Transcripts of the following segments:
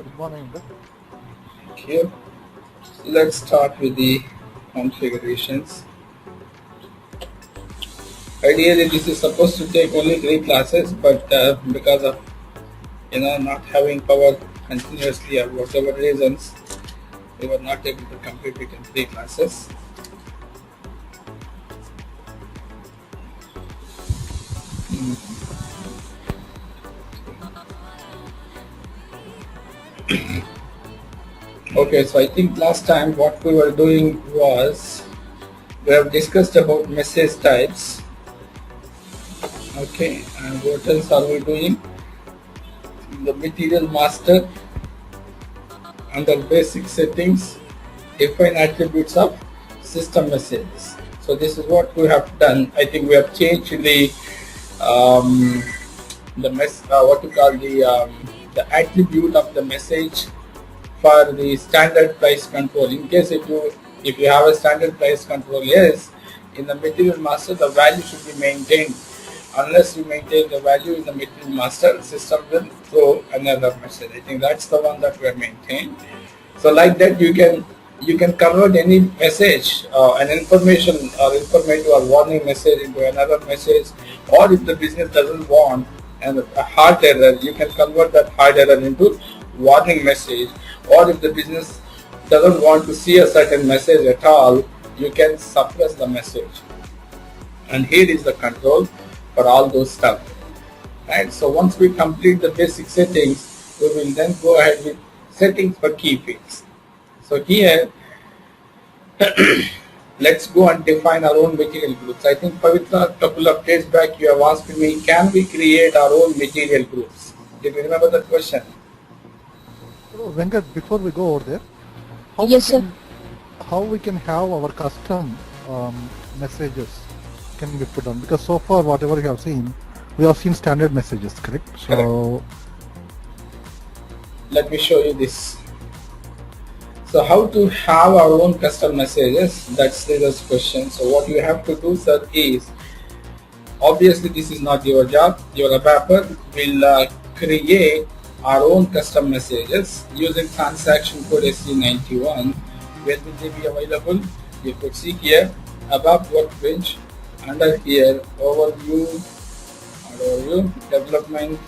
Good morning. Thank you. Let's start with the configurations. Ideally, this is supposed to take only 3 classes, but because of not having power continuously or whatever reasons, we were not able to complete it in 3 classes. Okay, so I think last time what we were doing was we have discussed about message types. Okay, and what else are we doing? The material master, under basic settings, define attributes of system messages. So this is what we have done. I think we have changed the the attribute of the message for the standard price control. In case if you have a standard price control, yes, in the material master the value should be maintained. Unless you maintain the value in the material master, system will throw another message. I think that's the one that we have maintained. So like that you can convert any message, an information or informative or warning message into another message, or if the business doesn't want a hard error, you can convert that hard error into warning message, or if the business doesn't want to see a certain message at all, you can suppress the message. And here is the control for all those stuff. Right? So once we complete the basic settings, we will then go ahead with settings for key fields. So here, let's go and define our own material groups. I think Pavitra, a couple of days back you have asked me, can we create our own material groups? Did you remember that question? So, Venkat, before we go over there, how we can have our custom messages can be put on? Because so far, whatever we have seen standard messages, correct? So, let me show you this. So how to have our own custom messages? That's the first question. So what you have to do, sir, is obviously this is not your job. Your ABAPer will create our own custom messages using transaction code SC91. Where will they be available? You could see here ABAP workbench, under here overview, development,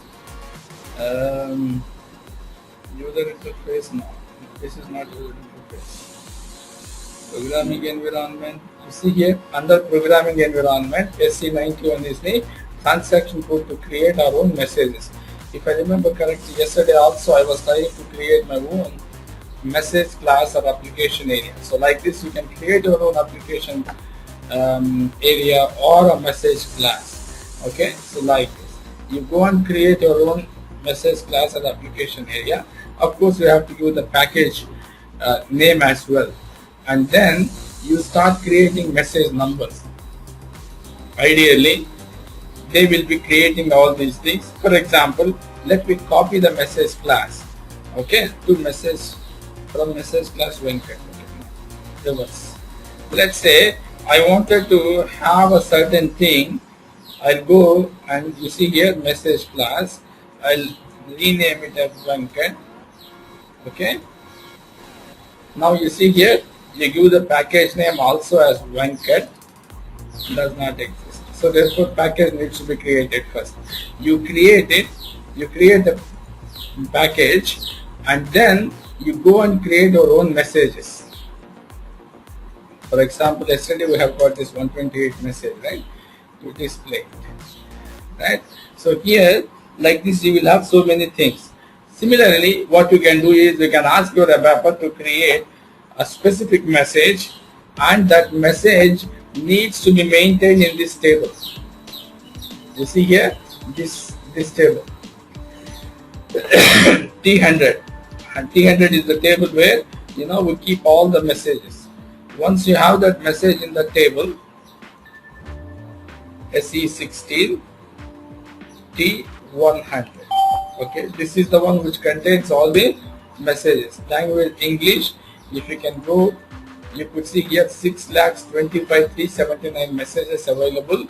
user interface. No, this is not user interface. Programming environment. You see here under programming environment, SC91 is the transaction code to create our own messages. If I remember correctly, yesterday also I was trying to create my own message class or application area. So like this, you can create your own application area or a message class. Okay, so like this, you go and create your own message class or application area. Of course, you have to give the package name as well, and then you start creating message numbers. Ideally, they will be creating all these things. For example, let me copy the message class. Okay, to message from message class Venkat. Reverse. Let's say I wanted to have a certain thing. I'll go and you see here message class. I'll rename it as Venkat. Okay. Now you see here, you give the package name also as Venkat. Does not exist. So therefore package needs to be created first. You create it, you create the package, and then you go and create your own messages. For example, yesterday we have got this 128 message, right, to display it, right? So here, like this, you will have so many things. Similarly, what you can do is you can ask your ABAPer to create a specific message, and that message needs to be maintained in this table. You see here, this table, T100, and T100 is the table where we keep all the messages. Once you have that message in the table, SE16 T100. Okay, this is the one which contains all the messages. Language English. If you can go, you could see here 6,25,379 messages available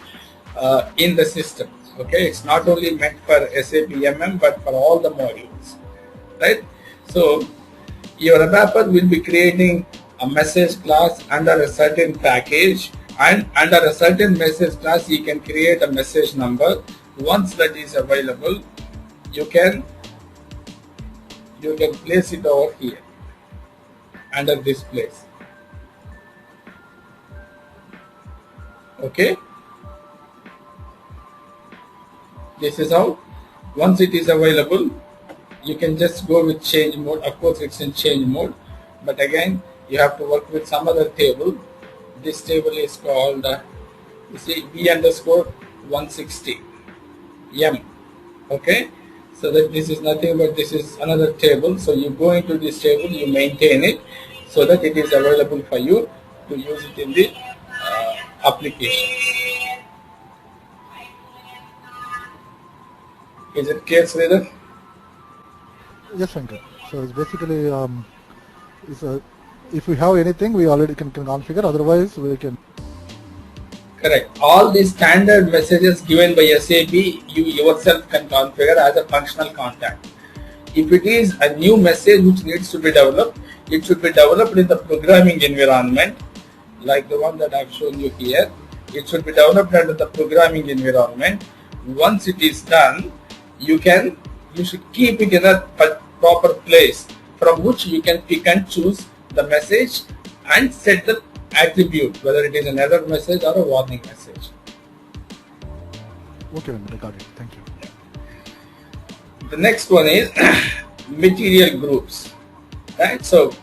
in the system. Okay, it's not only meant for SAPMM but for all the modules, right? So your ABAPer will be creating a message class under a certain package, and under a certain message class you can create a message number. Once that is available, you can place it over here under this place. Okay, this is how. Once it is available, you can just go with change mode. Of course it's in change mode, but again you have to work with some other table. This table is called you see B underscore 160 M. Okay, so that this is nothing but this is another table. So you go into this table, you maintain it so that it is available for you to use it in the application. Is it clear, Sridhar? Yes, Shankar. So it's basically if we have anything, we already can configure. Otherwise, we can. Correct. All the standard messages given by SAP, you yourself can configure as a functional contact. If it is a new message which needs to be developed, it should be developed in the programming environment, like the one that I have shown you here. It should be developed under the programming environment. Once it is done, you should keep it in a proper place from which you can pick and choose the message and set the attribute, whether it is an error message or a warning message. Okay, I got it. Thank you. The next one is material groups. Right? So,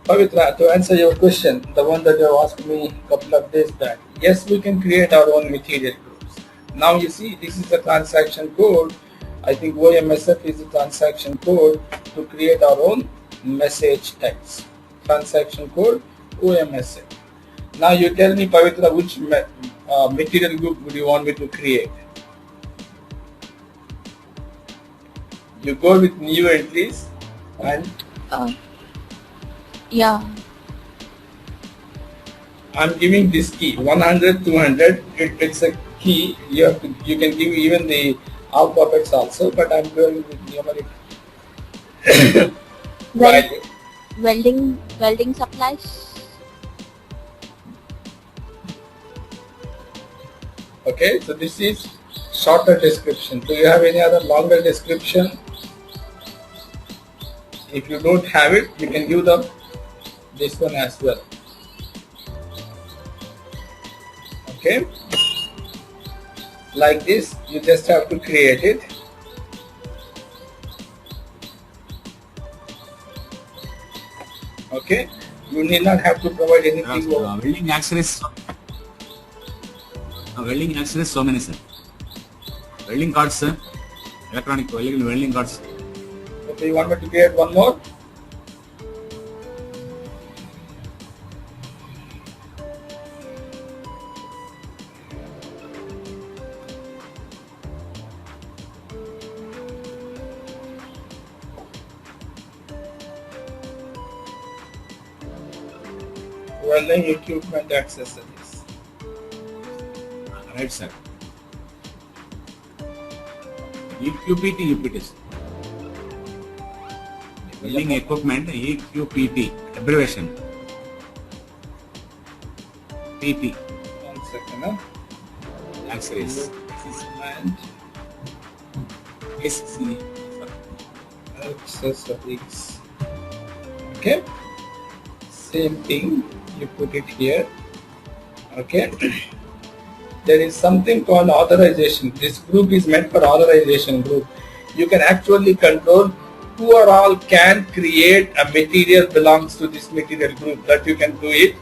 Pavitra, to answer your question, the one that you asked me a couple of days back, yes, we can create our own material groups. Now you see, this is the transaction code. I think OMSF is the transaction code to create our own message text. Transaction code OMSF. Now you tell me, Pavitra, which material group would you want me to create? You go with new entries and yeah. I'm giving this key 100, 200. It's a key. You can give even the alphabets also, but I'm going with numeric. Welding supplies. Okay, so this is shorter description. Do you have any other longer description? If you don't have it, you can give them this one as well. Okay, like this, you just have to create it. Okay, you need not have to provide anything. Welding accessories. Welding accessories, so many, sir. Welding cards, sir. Electronic welding cards. Okay, you want me to create one more? Welding equipment accessories. Right, sir. EQPT, UPT. Welding equipment, EQPT, abbreviation. PP. 1 second. Accessories. Equipment accessories. Okay. Same thing. You put it here. Okay. There is something called authorization. This group is meant for authorization group. You can actually control who or all can create a material belongs to this material group. That you can do it,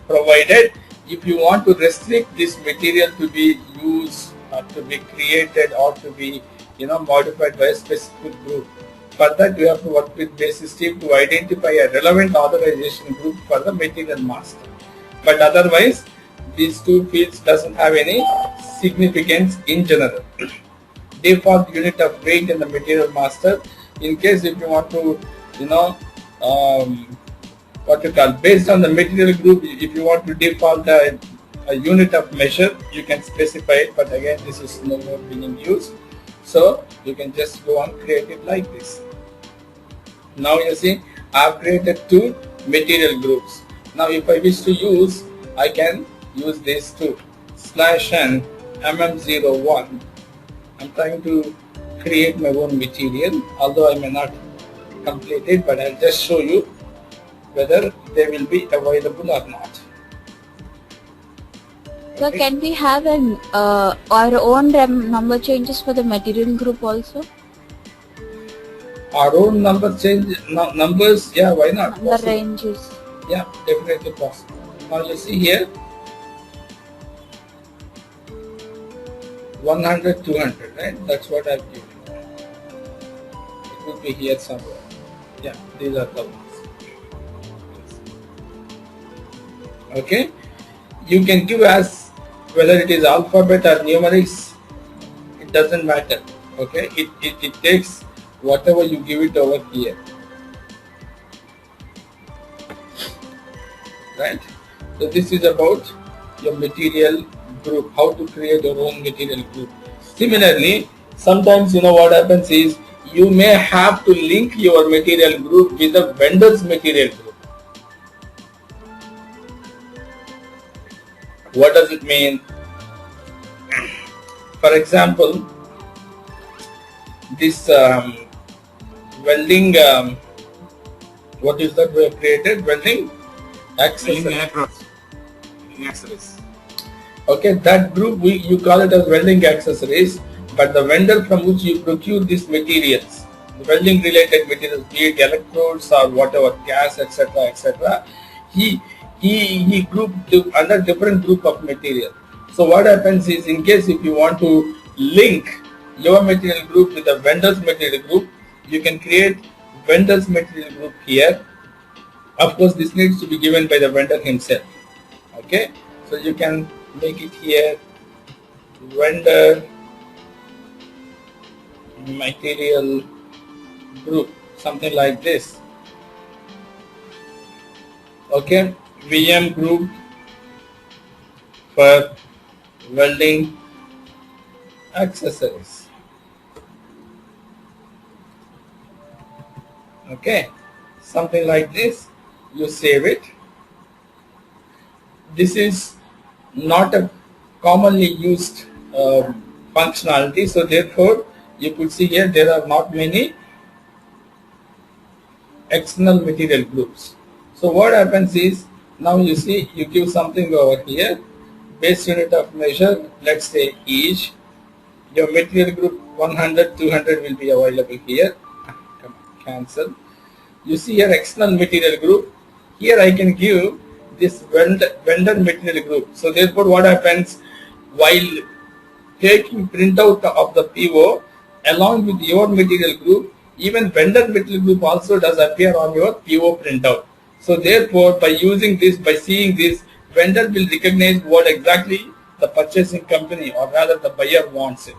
provided if you want to restrict this material to be used or to be created or to be modified by a specific group. For that you have to work with basis team to identify a relevant authorization group for the material master. But otherwise, these two fields doesn't have any significance in general. Default unit of weight in the material master. In case if you want to, based on the material group, if you want to default a unit of measure, you can specify it. But again, this is no more being used. So you can just go and create it like this. Now you see I have created two material groups. Now if I wish to use, I can use these two /n mm01. I'm trying to create my own material, although I may not complete it, but I'll just show you whether they will be available or not. So can we have an our own number changes for the material group also? Our own number change numbers, yeah, why not? Number Possible. ranges. Yeah, definitely possible. Now you see here 100, 200, right? That's what I've given. It will be here somewhere. Yeah, these are the ones. Okay, you can give as whether it is alphabet or numerics, it doesn't matter. Okay, it takes whatever you give it over here, right? So this is about your material group, how to create your own material group. Similarly, sometimes what happens is you may have to link your material group with the vendor's material group. What does it mean? For example, this welding, what is that we have created? Welding accessories. Welding electrodes. Welding accessories. Okay, that group you call it as welding accessories, but the vendor from which you procure these materials, the welding related materials, be it electrodes or whatever, gas, etc., he grouped under different group of material. So what happens is, in case if you want to link your material group with the vendor's material group, you can create vendor's material group here. Of course, this needs to be given by the vendor himself. Okay, so you can make it here vendor material group, something like this. Okay, VM group for welding accessories. Okay, something like this. You save it. This is not a commonly used functionality, so therefore you could see here there are not many external material groups. So what happens is, now you see you give something over here, base unit of measure, let's say each. Your material group 100, 200 will be available here. Cancel. You see here external material group. Here I can give this vendor material group. So therefore what happens, while taking printout of the PO along with your material group, even vendor material group also does appear on your PO printout. So therefore by using this, by seeing this, vendor will recognize what exactly the purchasing company or rather the buyer wants it.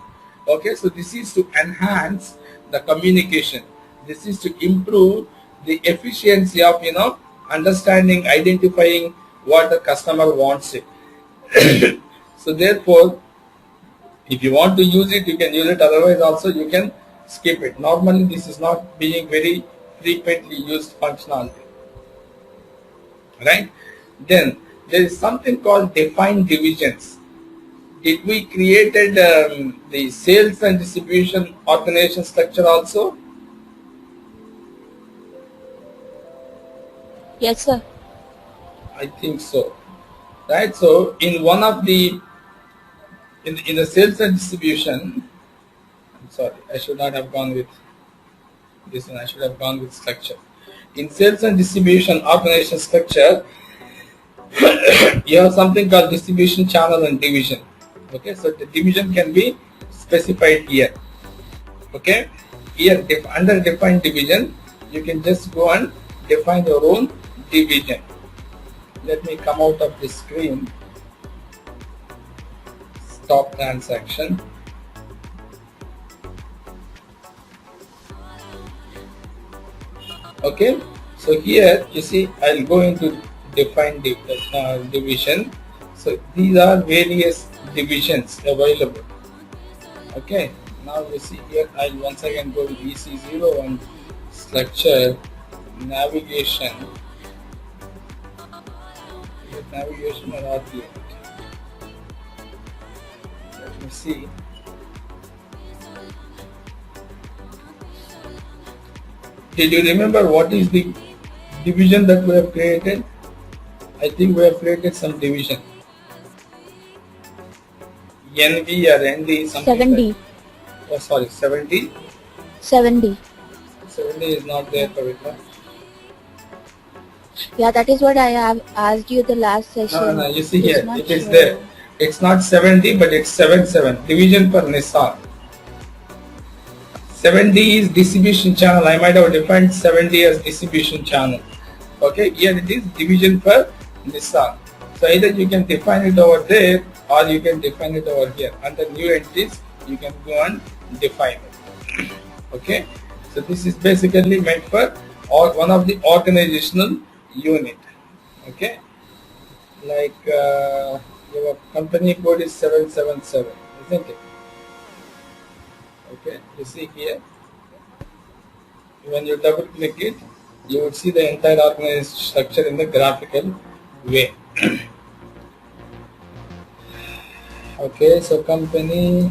Okay, so this is to enhance the communication. This is to improve the efficiency of understanding, identifying what the customer wants it. So therefore, if you want to use it, you can use it. Otherwise, also you can skip it. Normally, this is not being very frequently used functionality. Right? Then there is something called defined divisions. Did we created the sales and distribution organization structure also? Yes, sir. I think so. Right? So in one of the in the sales and distribution, I'm sorry, I should not have gone with this one. I should have gone with structure. In sales and distribution organization structure, you have something called distribution channel and division. Okay, so the division can be specified here. Okay, here under defined division, you can just go and define your own division. Let me come out of this screen. Stop transaction. Okay, so here you see I'll go into define division. So these are various divisions available. Okay, now you see here I'll once again go with EC0 and structure, navigation. Is it navigation or RPA? Let me see. Did you remember what is the division that we have created? I think we have created some division. NV or ND something. 70. Like, oh, sorry, 70. 70. 70 is not there, Kavita. Yeah, that is what I have asked you the last session. No, you see It's here, not it is sure. there. It's not 70, but it's 77. Division per Nissan. 70 is distribution channel. I might have defined 70 as distribution channel. Okay, here it is division per Nissan. So either you can define it over there or you can define it over here. Under new entities, you can go and define it. Okay, so this is basically meant for one of the organizational unit. Okay, like your company code is 777, isn't it? Okay, you see here, when you double click it, you would see the entire organization structure in the graphical way. Okay, so company,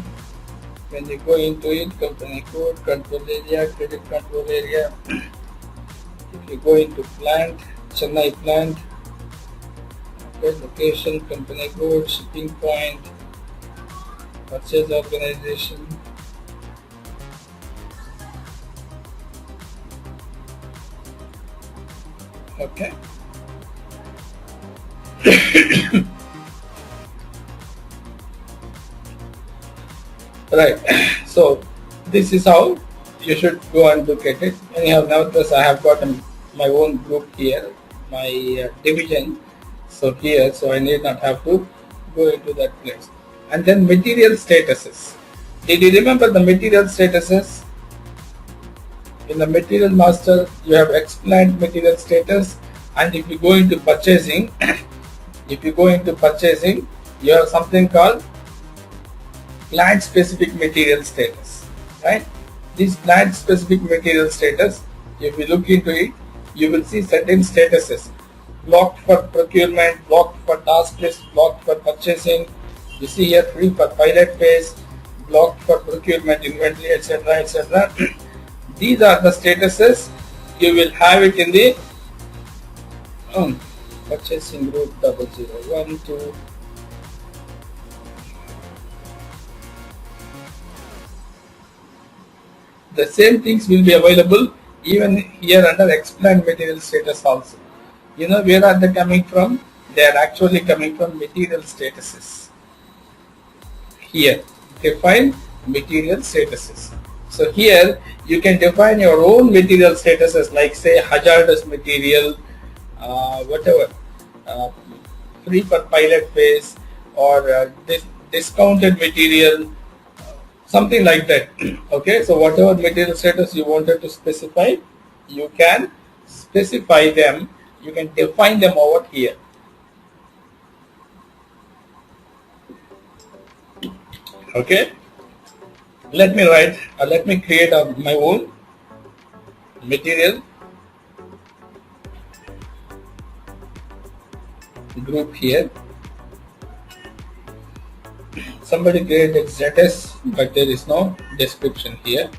when you go into it, company code, control area, credit control area. If you go into plant, Chennai plant, okay, location, company code, shipping point, purchase organization. Okay. Right. So this is how you should go and look at it. Anyhow, nevertheless, I have got my own group here, my division. So here, so I need not have to go into that place. And then material statuses. Did you remember the material statuses? In the material master, you have explained material status, and if you go into purchasing, you have something called plant specific material status, right? This plant specific material status, if you look into it, you will see certain statuses: blocked for procurement, blocked for task list, blocked for purchasing. You see here, free for pilot phase, blocked for procurement, inventory, etc., etc. These are the statuses. You will have it in the purchasing group 001, 2. The same things will be available even here under explained material status also. You know where are they coming from? They are actually coming from material statuses. Here, define material statuses. So here you can define your own material statuses, like say hazardous material, whatever, free for pilot phase, or discounted material, something like that. Okay, so whatever material status you wanted to specify, you can specify them, you can define them over here. Okay, let me create my own material group here. Somebody created ZS, but there is no description here.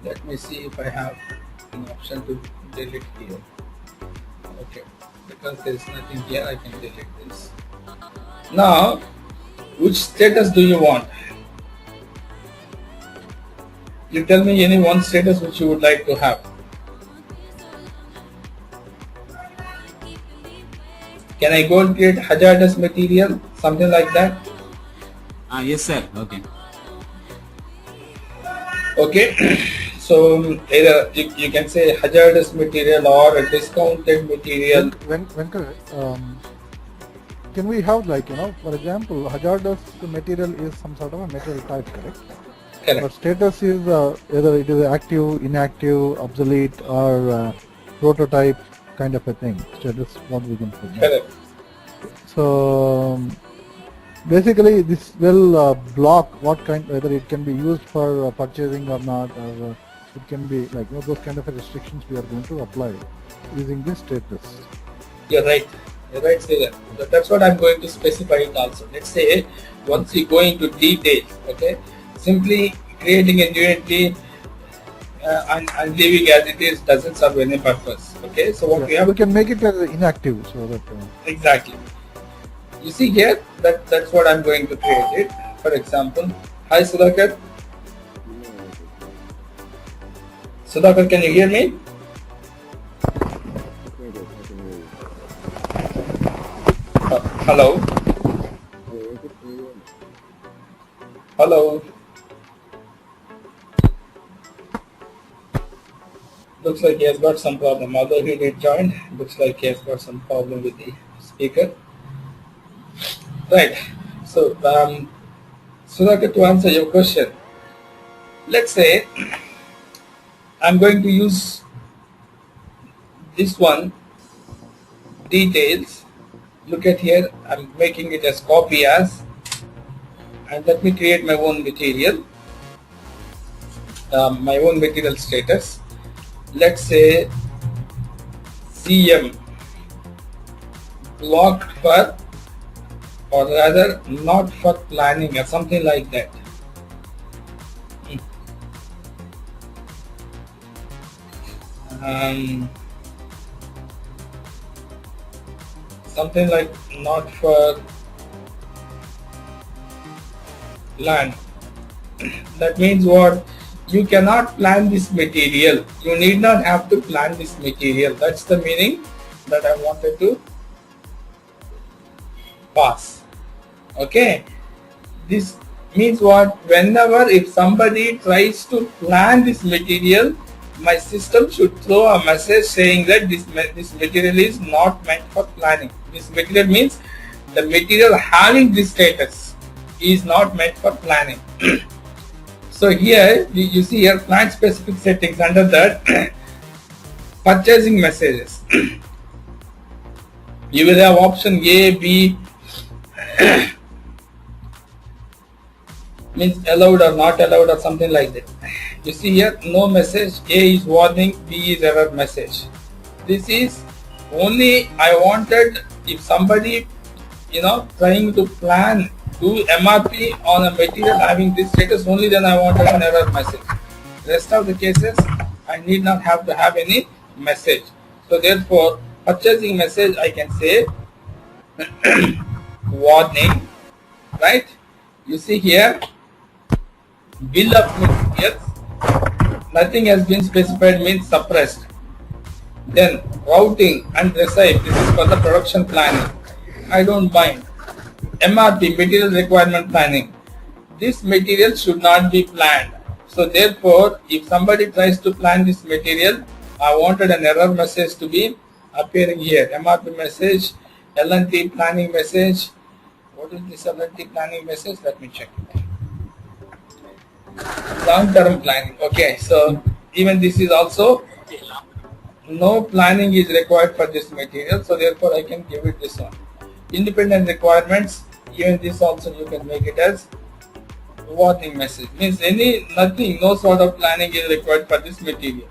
Let me see if I have an option to delete here. Okay, because there is nothing here, I can delete this. Now, which status do you want? You tell me any one status which you would like to have. Can I go and create hazardous material, something like that? Yes, sir. Okay. Okay. So either you can say hazardous material or a discounted material. Can we have, like, for example, hazardous material is some sort of a material type, correct? Correct. But status is either it is active, inactive, obsolete, or prototype kind of a thing. Status, what we can put. Correct. So basically, this will block what kind, whether it can be used for purchasing or not, or It can be like those kind of restrictions we are going to apply using this status. You're right. You're right, say that. That's what I'm going to specify it also. Let's say once we go into details, okay, simply creating a new entity and leaving as it is doesn't serve any purpose. Okay, so what we have, we can make it as inactive so that exactly. You see here that's what I'm going to create it. For example, hi Sudhakar. Sudhakar, can you hear me? Hello. Hello. Looks like he has got some problem. Although he did join, looks like he has got some problem with the speaker. Right. So, Sudhakar, to answer your question, let's say I'm going to use this one, details. Look at here, I'm making it as copy as, and let me create my own material, my own material status. Let's say CM blocked for, or rather not for planning, or something like that. Something like not for plan. That means what? You cannot plan this material. You need not have to plan this material. That's the meaning that I wanted to pass. Okay. This means what? Whenever if somebody tries to plan this material, my system should throw a message saying that this material is not meant for planning. This material means the material having this status is not meant for planning. So here you see here client specific settings, under that purchasing messages. You will have option A, B, means allowed or not allowed or something like that. You see here no message, A is warning, B is error message. This is only I wanted if somebody trying to plan, do MRP on a material having this status, only then I wanted an error message. Rest of the cases I need not have to have any message. So therefore purchasing message I can say warning, right? You see here bill of materials, nothing has been specified means suppressed. Then routing and receipt, this is for the production planning. I don't mind. MRP, material requirement planning. This material should not be planned. So therefore, if somebody tries to plan this material, I wanted an error message to be appearing here. MRP message, L&T planning message. What is this L&T planning message? Let me check it. Long-term planning. Okay, so even this is also no planning is required for this material, so therefore I can give it this one. Independent requirements, even this also you can make it as warning message. Means nothing, no sort of planning is required for this material,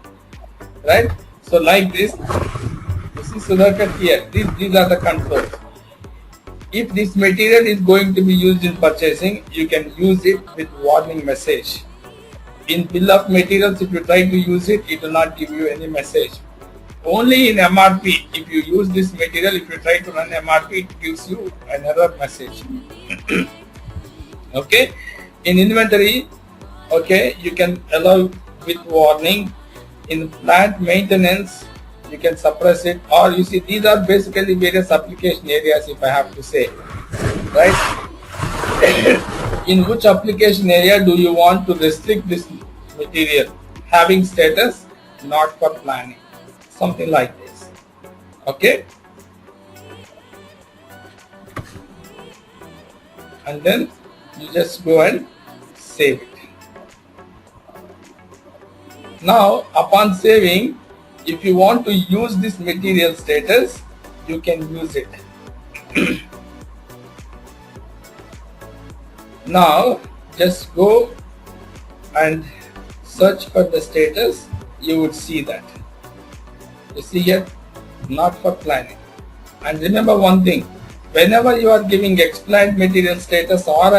right? So like this, you see Sudhakar here, these are the controls. If this material is going to be used in purchasing, you can use it with warning message. In bill of materials, if you try to use it, it will not give you any message. Only in MRP, if you use this material, if you try to run MRP, it gives you an error message. Okay. In inventory, okay, you can allow with warning. In plant maintenance, you can suppress it, or you see these are basically various application areas, if I have to say, right? In which application area do you want to restrict this material having status not for planning, something like this. Okay, and then you just go and save it. Now upon saving, if you want to use this material status, you can use it. Now just go and search for the status, you would see that. You see here, not for planning. And remember one thing, whenever you are giving explained material status or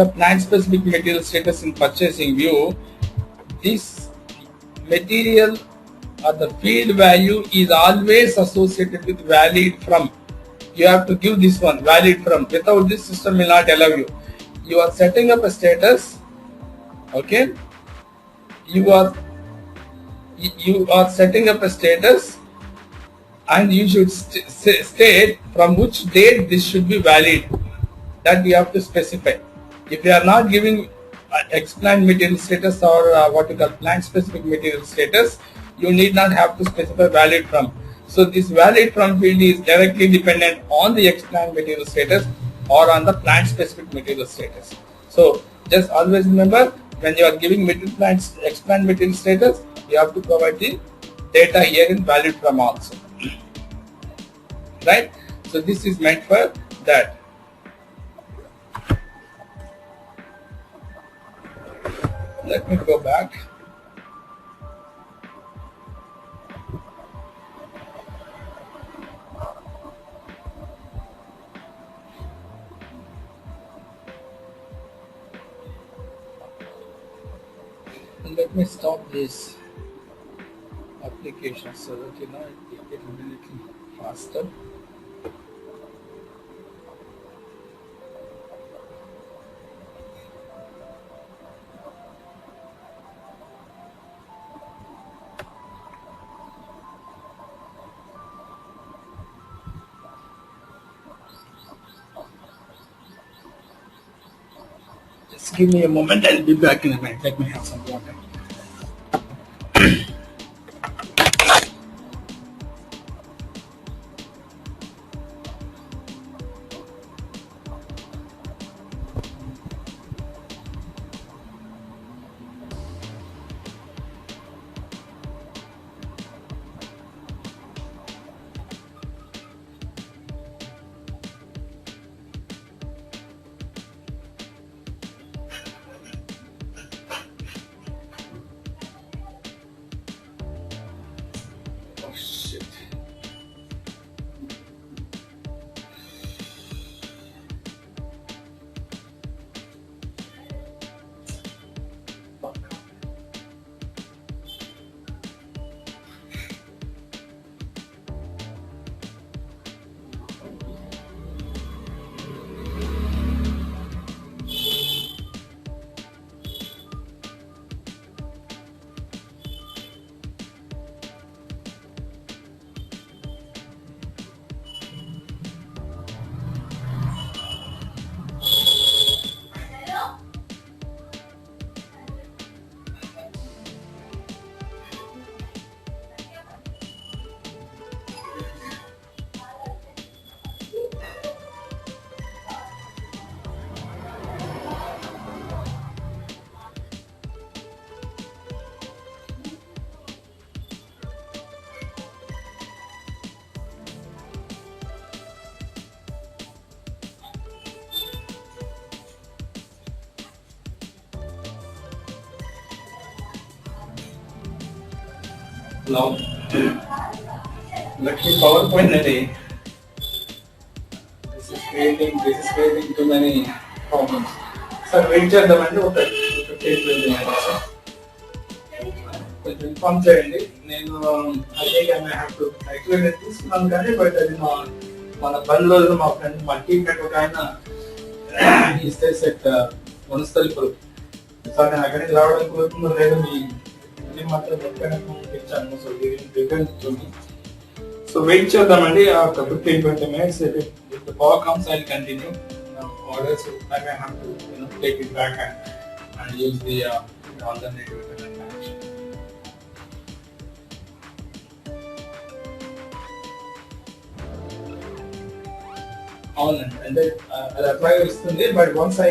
a plan specific material status in purchasing view, this material or the field value is always associated with valid from. You have to give this one, valid from. Without this, system will not allow you. You are setting up a status, okay? You are setting up a status, and you should state from which date this should be valid. That you have to specify. If you are not giving explained material status or what you call plan specific material status, you need not have to specify valid from. So this valid from field is directly dependent on the explained material status or on the plan specific material status. So just always remember, when you are giving explained material status, you have to provide the data here in valid from also. Right? So this is meant for that. Let me go back. And let me stop this application so that it will be a little faster. Just give me a moment, I'll be back in a minute. Let me have some water. Hello. Let me PowerPoint ready. This is creating too many problems. Sir, wait చేద్దామండి ఒక 15-20 minutes. కొంచెం inform చేయండి. నేను అదే have to actually తీసుకున్నాను కానీ but అది మన బండ్లో మా ఫ్రెండ్ మా టీమ్ మేట్ ఒక ఆయన ఈ స్టేస్ ఎట్ వనస్థలిపురం. సార్ నేను అక్కడికి రావడానికి కోరుకున్నాను లేదు మీ మాత్రం ఇచ్చాను. సో రిటర్న్ చూడండి. So wait చేద్దామండి ఒక 15-20 minutes. If the power comes, I'll continue. Or else I may have to take it back and use the alternative internet connection. అవునండి, అంటే అది అట్లాగే ఇస్తుంది. బట్ వన్స్ ఐ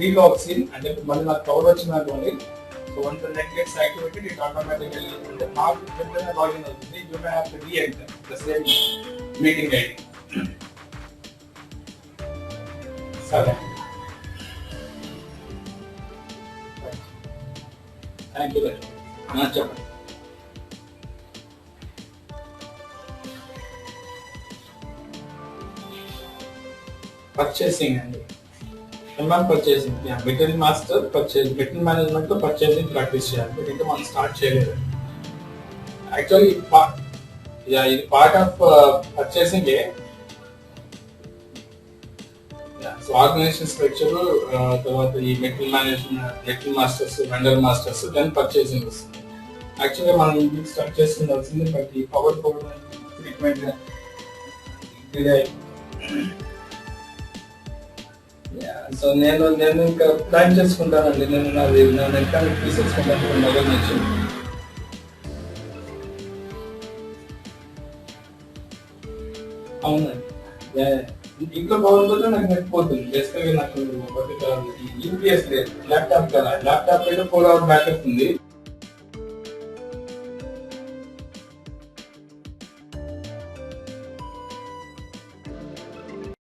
రీలాగ్స్ ఇన్ అంటే మళ్ళీ నాకు పవర్ వచ్చిందనుకోండి. So once the net gets activated, it automatically not login అవుతుంది. You may have to re-enter the same meeting ID. సరే, థ్యాంక్ యూ చెప్పండి. పర్చేసింగ్ అండి, purchasing material master purchase, material management లో purchasing practice చేయాలి. But ఇంకా మనం start చేయలేదు actually. ఇది part of purchasing. So organization structure, తర్వాత ఈ material management, material masters, vendor masters, then purchasing వస్తుంది. యాక్చువల్గా మనం స్టార్ట్ చేస్తుండాల్సింది, బట్ ఈ పవర్ ఫ్రీక్వెంట్ డిలే. సో నేను ఇంకా ప్లాన్ చేసుకుంటానండి. నేను ఇంకా తీసేసుకుంటాను మొబైల్ నుంచి. అవునండి, ఇంట్లో పవర్ పోతే నాకు నెట్ పోతుంది. బేసికల్గా నాకు యూపీఎస్ లేదు, ల్యాప్టాప్ కదా, ల్యాప్టాప్ అయితే 4 hours బ్యాకప్ ఉంది.